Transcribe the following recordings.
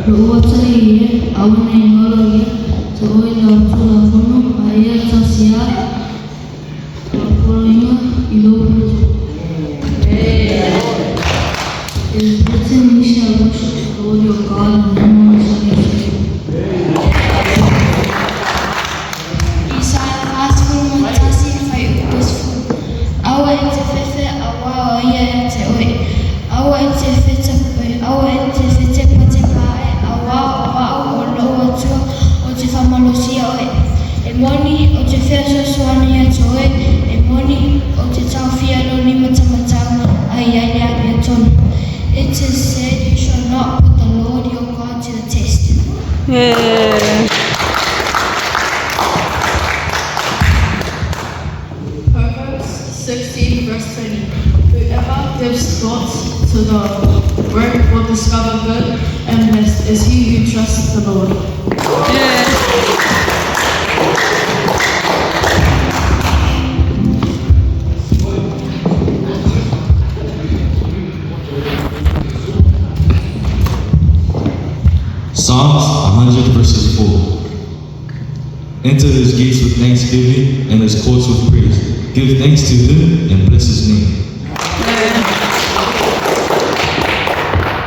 Ruotsalaisia, Aunengologia, Soila Tulafono, Ayatasia, Papolima, Ilopo. It is written, ye shall worship the Lord your God, and no one shall be ashamed. Isaiah fast matasi fai useful. Awa ete fefe awa oia ete oi. Awa ete fete pate pae awa oloa tua o te whamalosia oi. E moni o te whea sosoani ete oi. E moni o te tau whialo ni matamatau ai ai tonu. It is said you shall not put the Lord your God to the test. Proverbs 16 verse 20. Whoever gives thought to the work will discover good, and blessed is he who trusts the Lord. Psalms 100 verses 4. Enter his gates with thanksgiving and his courts with praise. Give thanks to him and bless his name.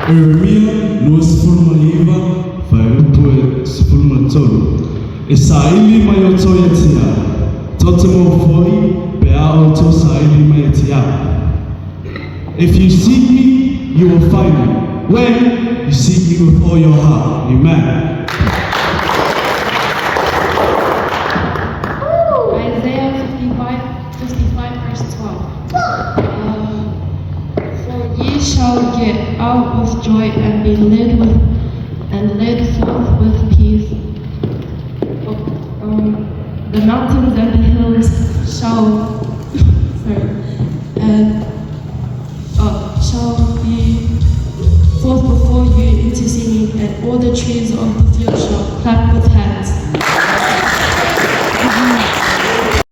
Eremia no sifurumaliva fairupue sifurumatolo. Isaili mayotoya tia. Totemo foi beao to saili mayatia. If you seek me, you will find me. When you seek me with all your heart. Amen. Isaiah 55 verse 12. For ye shall get out with joy and be led forth with peace. The mountains and the hills shall shall be forth before you into singing, and all the trees of the field